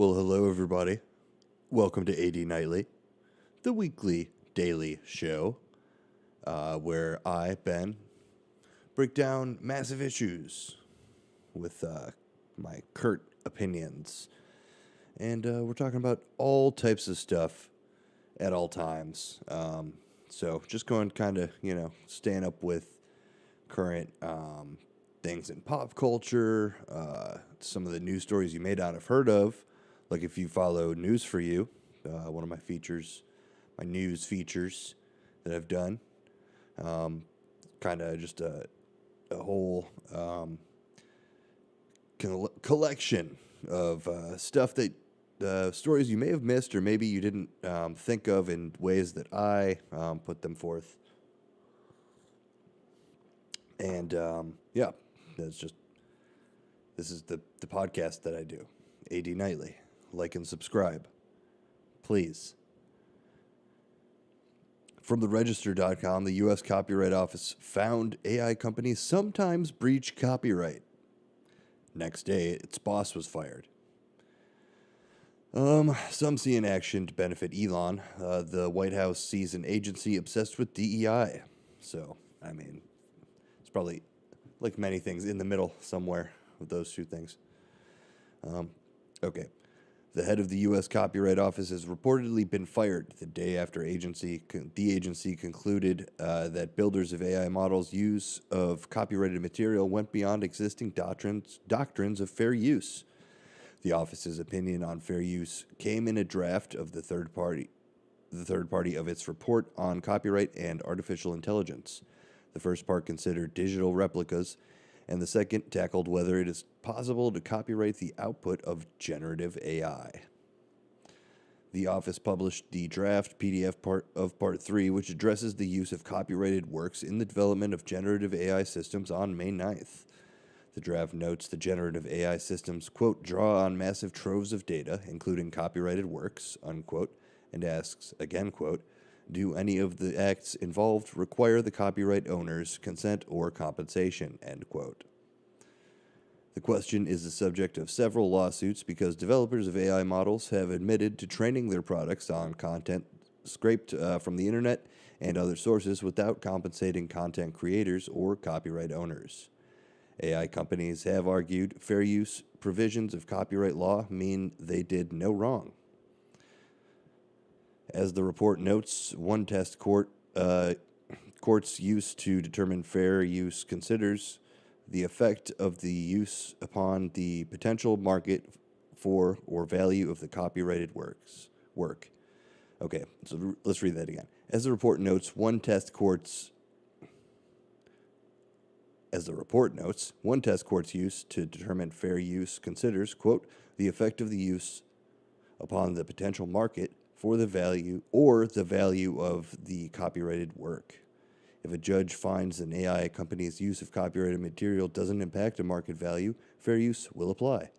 Well, hello, everybody. Welcome to AD Nightly, the weekly daily show where I, Ben, break down massive issues with my curt opinions. And we're talking about all types of stuff at all times. So just going kind of, staying up with current things in pop culture, some of the news stories you may not have heard of. Like if you follow News for You, one of my features, my news features that I've done, kind of just a whole collection of stuff that stories you may have missed or maybe you didn't think of in ways that I put them forth. And yeah, this is the podcast that I do, AD Nightly. Like and subscribe, please. From theregister.com, the U.S. Copyright Office found AI companies sometimes breach copyright. Next day, its boss was fired. Some see in action to benefit Elon. The White House sees an agency obsessed with DEI. So, I mean, it's probably, like many things, in the middle somewhere with those two things. Okay. The head of the U.S. Copyright Office has reportedly been fired the day after the agency concluded that builders of AI models' use of copyrighted material went beyond existing doctrines of fair use. The office's opinion on fair use came in a draft of the third party of its report on copyright and artificial intelligence. The first part considered digital replicas, and the second tackled whether it is possible to copyright the output of generative AI. The office published the draft PDF part of Part 3, which addresses the use of copyrighted works in the development of generative AI systems on May 9th. The draft notes the generative AI systems, quote, draw on massive troves of data, including copyrighted works, unquote, and asks, again, quote, do any of the acts involved require the copyright owner's consent or compensation, end quote. The question is the subject of several lawsuits because developers of AI models have admitted to training their products on content scraped from the internet and other sources without compensating content creators or copyright owners. AI companies have argued fair use provisions of copyright law mean they did no wrong. As the report notes, one test courts used to determine fair use considers the effect of the use upon the potential market for or value of the copyrighted work. Okay, so let's read that again. As the report notes, one test courts used to determine fair use considers, quote, the effect of the use upon the potential market for the value of the copyrighted work. If a judge finds an AI company's use of copyrighted material doesn't impact a market value, fair use will apply.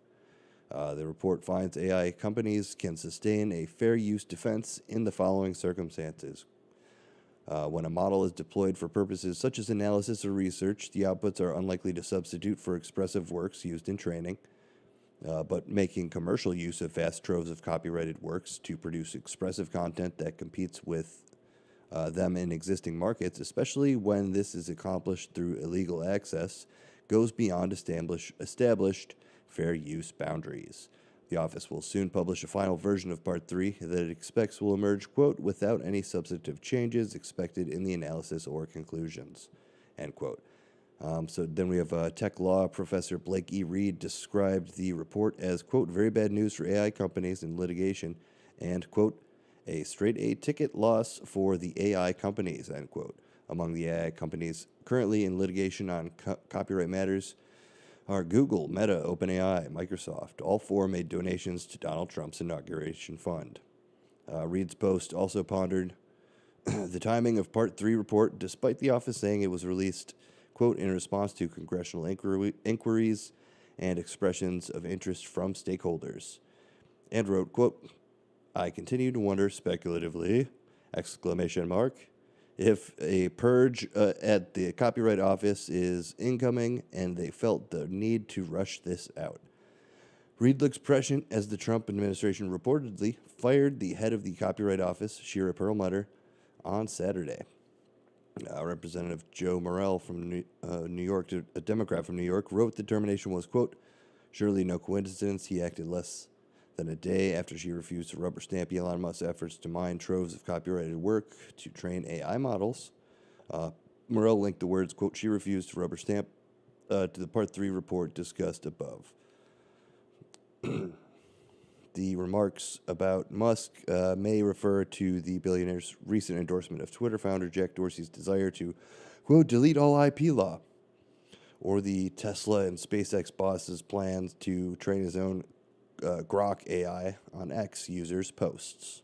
The report finds AI companies can sustain a fair use defense in the following circumstances. When a model is deployed for purposes such as analysis or research, the outputs are unlikely to substitute for expressive works used in training. But making commercial use of vast troves of copyrighted works to produce expressive content that competes with them in existing markets, especially when this is accomplished through illegal access, goes beyond established fair use boundaries. The office will soon publish a final version of Part 3 that it expects will emerge, quote, without any substantive changes expected in the analysis or conclusions, end quote. So then we have tech law professor Blake E. Reed described the report as, quote, very bad news for AI companies in litigation and, quote, a straight A ticket loss for the AI companies, end quote. Among the AI companies currently in litigation on copyright matters are Google, Meta, OpenAI, Microsoft. All four made donations to Donald Trump's inauguration fund. Reed's post also pondered the timing of Part 3 report, despite the office saying it was released, quote, in response to congressional inquiries and expressions of interest from stakeholders, and wrote, quote, I continue to wonder speculatively, exclamation mark, if a purge at the Copyright Office is incoming and they felt the need to rush this out. Reed looks prescient as the Trump administration reportedly fired the head of the Copyright Office, Shira Perlmutter, on Saturday. Representative Joe Morell from New York, a Democrat from New York, wrote the termination was, quote, surely no coincidence. He acted less than a day after she refused to rubber stamp Elon Musk's efforts to mine troves of copyrighted work to train AI models. Morell linked the words, quote, she refused to rubber stamp to the Part 3 report discussed above. The remarks about Musk may refer to the billionaire's recent endorsement of Twitter founder Jack Dorsey's desire to, quote, delete all IP law, or the Tesla and SpaceX boss's plans to train his own Grok AI on X users' posts.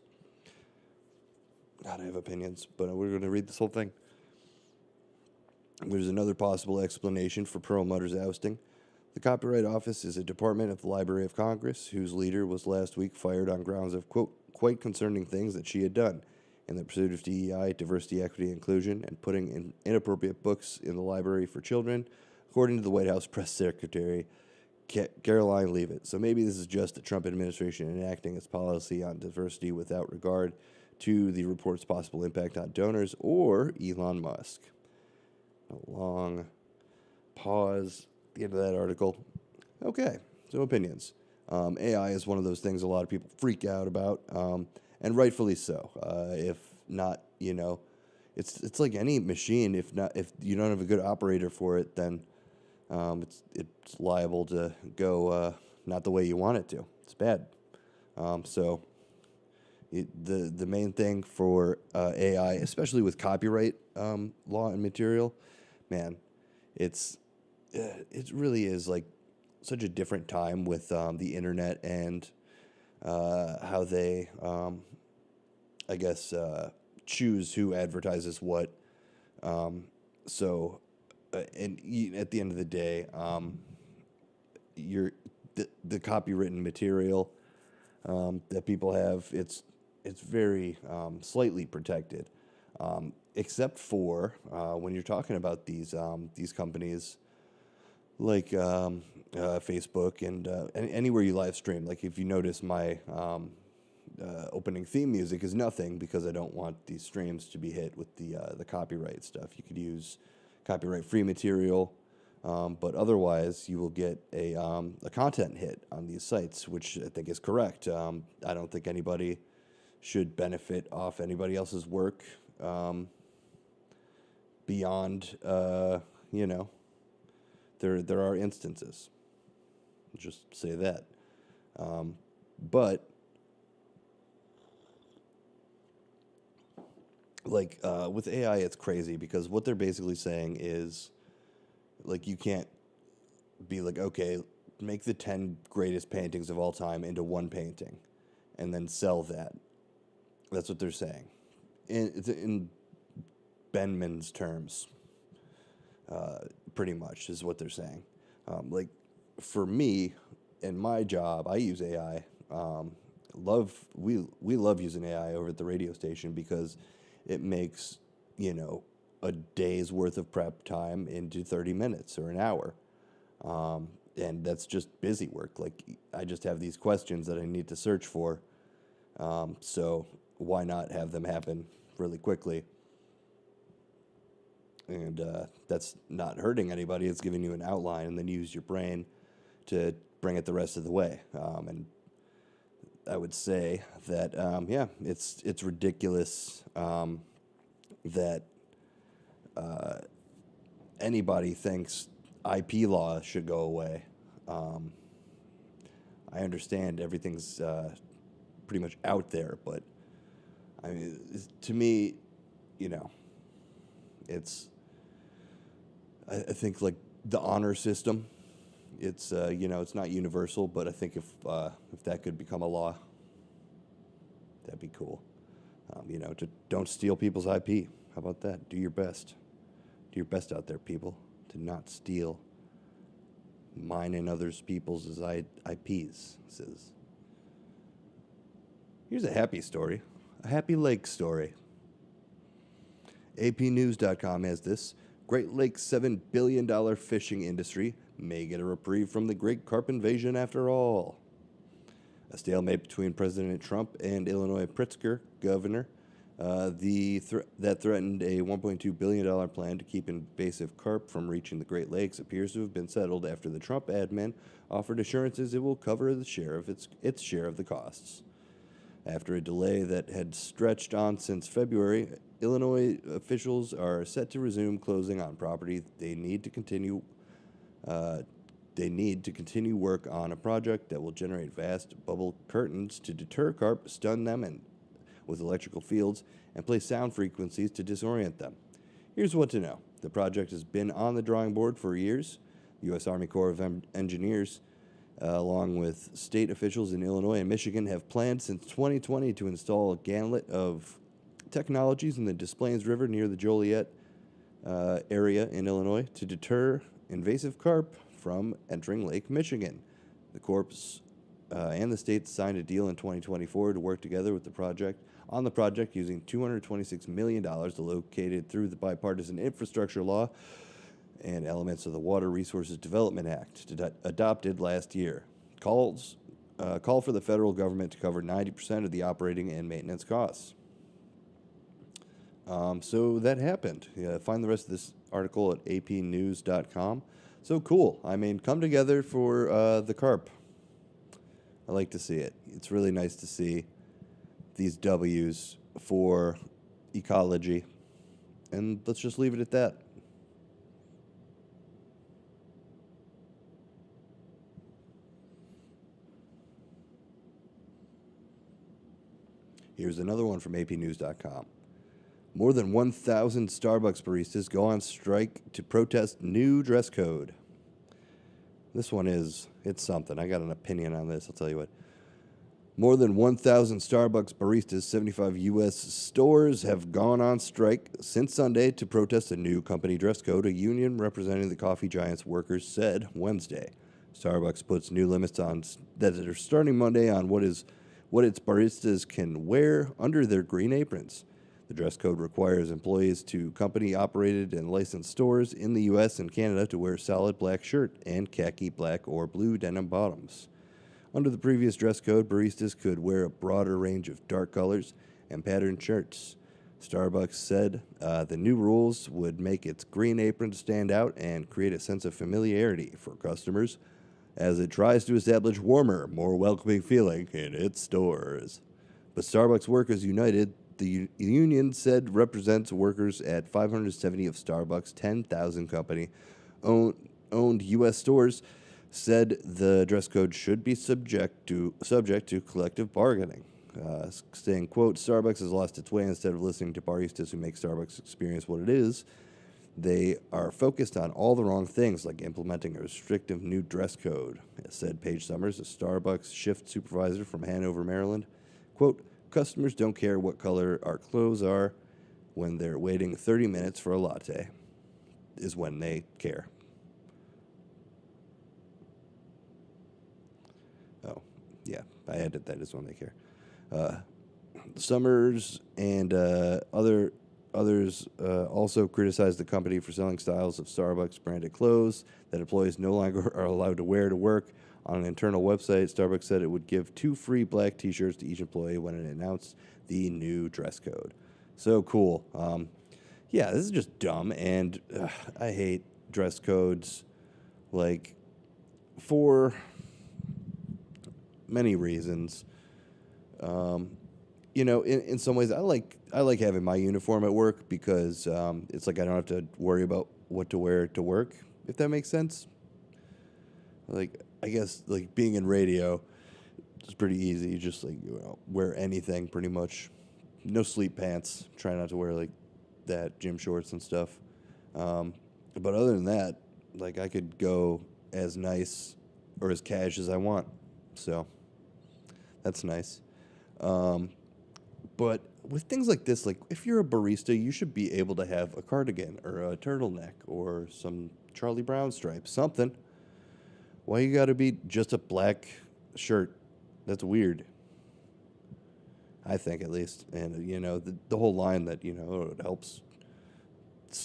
God, I have opinions, but we're going to read this whole thing. There's another possible explanation for Perlmutter's ousting. The Copyright Office is a department of the Library of Congress whose leader was last week fired on grounds of, quote, quite concerning things that she had done in the pursuit of DEI, diversity, equity, inclusion, and putting in inappropriate books in the library for children, according to the White House press secretary, Caroline Leavitt. So maybe this is just the Trump administration enacting its policy on diversity without regard to the report's possible impact on donors or Elon Musk. A long pause at the end of that article. Okay, so opinions. AI is one of those things a lot of people freak out about, and rightfully so. If not, it's like any machine. If you don't have a good operator for it, then it's liable to go not the way you want it to. It's bad. The main thing for AI, especially with copyright law and material, man, it really is like such a different time with the internet and how they, choose who advertises what. And at the end of the day, the copywritten material that people have, it's very slightly protected, except for when you're talking about these companies like Facebook and anywhere you live stream. Like if you notice, my opening theme music is nothing because I don't want these streams to be hit with the copyright stuff. You could use copyright-free material, but otherwise you will get a content hit on these sites, which I think is correct. I don't think anybody should benefit off anybody else's work beyond, there are instances. Just say that. But with AI, it's crazy because what they're basically saying is, like, you can't be like, okay, make the 10 greatest paintings of all time into one painting and then sell that. That's what they're saying. In Benman's terms, pretty much is what they're saying. For me and my job, I use AI. We love using AI over at the radio station because it makes, a day's worth of prep time into 30 minutes or an hour. And that's just busy work. Like, I just have these questions that I need to search for. So why not have them happen really quickly? And that's not hurting anybody. It's giving you an outline, and then you use your brain to bring it the rest of the way. And I would say that, it's ridiculous that anybody thinks IP law should go away. I understand everything's pretty much out there, but I mean, to me, it's, I think, like the honor system. It's it's not universal, but I think if that could become a law, that'd be cool. To don't steal people's IP. How about that? Do your best. Do your best out there, people, to not steal mine and others people's IPs. Says. Here's a happy story, a Happy Lake story. APnews.com has this. Great Lake's $7 billion fishing industry may get a reprieve from the great carp invasion after all. A stalemate between President Trump and Illinois Pritzker, governor, that threatened a $1.2 billion plan to keep invasive carp from reaching the Great Lakes appears to have been settled after the Trump admin offered assurances it will cover its share of the costs. After a delay that had stretched on since February, Illinois officials are set to resume closing on property they need to continue work on a project that will generate vast bubble curtains to deter carp, stun them with electrical fields, and place sound frequencies to disorient them. Here's what to know. The project has been on the drawing board for years. The U.S. Army Corps of Engineers, along with state officials in Illinois and Michigan, have planned since 2020 to install a gauntlet of technologies in the Des Plaines River near the Joliet area in Illinois to deter invasive carp from entering Lake Michigan. The Corps and the state signed a deal in 2024 to work together with the project using $226 million allocated through the bipartisan infrastructure law and elements of the Water Resources Development Act adopted last year. Call for the federal government to cover 90% of the operating and maintenance costs. So that happened. Find the rest of this article at apnews.com. So cool. I mean, come together for the carp. I like to see it. It's really nice to see these W's for ecology. And let's just leave it at that. Here's another one from apnews.com. More than 1,000 Starbucks baristas go on strike to protest new dress code. This one it's something. I got an opinion on this, I'll tell you what. More than 1,000 Starbucks baristas, 75 U.S. stores, have gone on strike since Sunday to protest a new company dress code, a union representing the coffee giant's workers said Wednesday. Starbucks puts new limits on that are starting Monday on what its baristas can wear under their green aprons. The dress code requires employees to company-operated and licensed stores in the U.S. and Canada to wear solid black shirt and khaki black or blue denim bottoms. Under the previous dress code, baristas could wear a broader range of dark colors and patterned shirts. Starbucks said the new rules would make its green apron stand out and create a sense of familiarity for customers as it tries to establish warmer, more welcoming feeling in its stores. But Starbucks Workers United, the union said represents workers at 570 of Starbucks' 10,000 company-owned U.S. stores, said the dress code should be subject to collective bargaining, saying, quote, Starbucks has lost its way. Instead of listening to baristas who make Starbucks experience what it is, they are focused on all the wrong things, like implementing a restrictive new dress code, said Paige Summers, a Starbucks shift supervisor from Hanover, Maryland. Quote, customers don't care what color our clothes are when they're waiting 30 minutes for a latte, is when they care. Oh, yeah, I added that is when they care. Summers and others also criticized the company for selling styles of Starbucks branded clothes that employees no longer are allowed to wear to work. On an internal website, Starbucks said it would give 2 free black T-shirts to each employee when it announced the new dress code. So cool. Yeah, this is just dumb, and I hate dress codes, like, for many reasons. In some ways, I like having my uniform at work because it's like I don't have to worry about what to wear to work, if that makes sense. Like, I guess, like, being in radio is pretty easy. You just, like, wear anything, pretty much. No sleep pants. Try not to wear, like, that, gym shorts and stuff. But other than that, like, I could go as nice or as cash as I want. So, that's nice. But with things like this, like, if you're a barista, you should be able to have a cardigan or a turtleneck or some Charlie Brown stripes, something. Why you gotta be just a black shirt? That's weird. I think, at least. And, the whole line that, it helps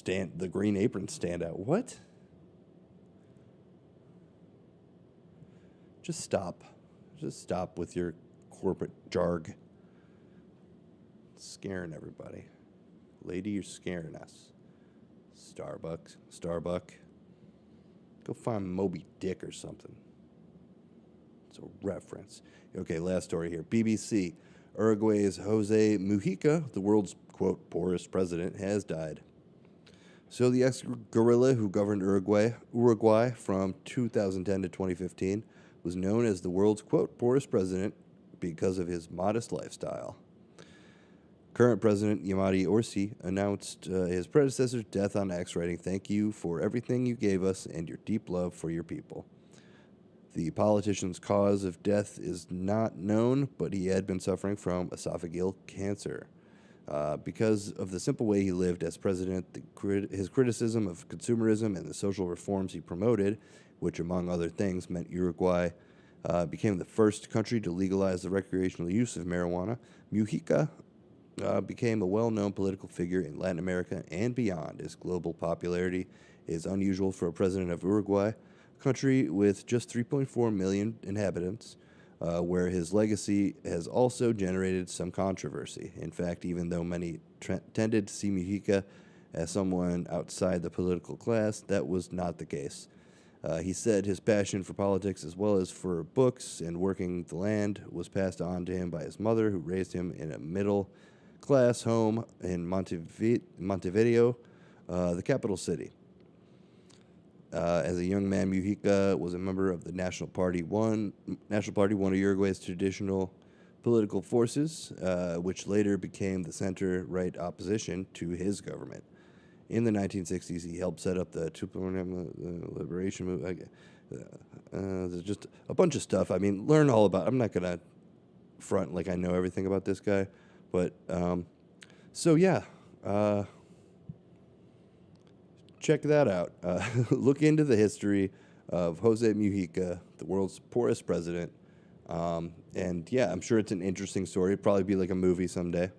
the green apron stand out. What? Just stop. Just stop with your corporate jarg. Scaring everybody. Lady, you're scaring us. Starbuck. Go find Moby Dick or something. It's a reference. Okay, last story here. BBC. Uruguay's Jose Mujica, the world's, quote, poorest president, has died. So the ex-guerrilla who governed Uruguay from 2010 to 2015 was known as the world's, quote, poorest president because of his modest lifestyle. Current President Yamadi Orsi announced his predecessor's death on X, writing, "Thank you for everything you gave us and your deep love for your people." The politician's cause of death is not known, but he had been suffering from esophageal cancer. Because of the simple way he lived as president, his criticism of consumerism and the social reforms he promoted, which, among other things, meant Uruguay became the first country to legalize the recreational use of marijuana, Mujica became a well-known political figure in Latin America and beyond. His global popularity is unusual for a president of Uruguay, country with just 3.4 million inhabitants, where his legacy has also generated some controversy. In fact, even though many tended to see Mujica as someone outside the political class, that was not the case. He said his passion for politics, as well as for books and working the land, was passed on to him by his mother, who raised him in a middle-class home in Montevideo, the capital city. As a young man, Mujica was a member of the National Party, one of Uruguay's traditional political forces, which later became the center-right opposition to his government. In the 1960s, he helped set up the Tupamaros Liberation Movement. There's just a bunch of stuff. I mean, learn all about. I'm not gonna front like I know everything about this guy, but so yeah. Check that out. Look into the history of Jose Mujica, the world's poorest president. And yeah, I'm sure it's an interesting story. It'd probably be like a movie someday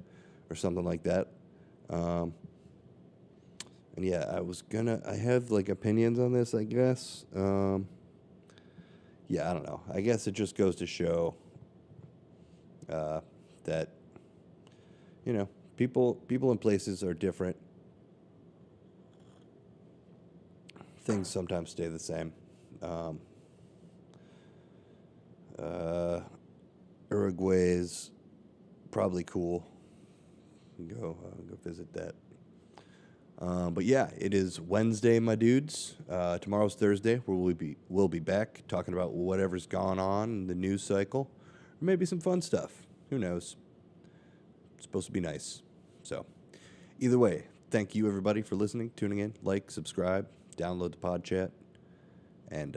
or something like that. And yeah, I have like opinions on this, I guess. Yeah, I don't know. I guess it just goes to show that, you know, people and places are different. Things sometimes stay the same. Uruguay's probably cool. Go visit that. But yeah, it is Wednesday, my dudes. Tomorrow's Thursday, where we'll be back talking about whatever's gone on in the news cycle, or maybe some fun stuff. Who knows? It's supposed to be nice. So, either way, thank you everybody for listening, tuning in, like, subscribe, download the pod chat, and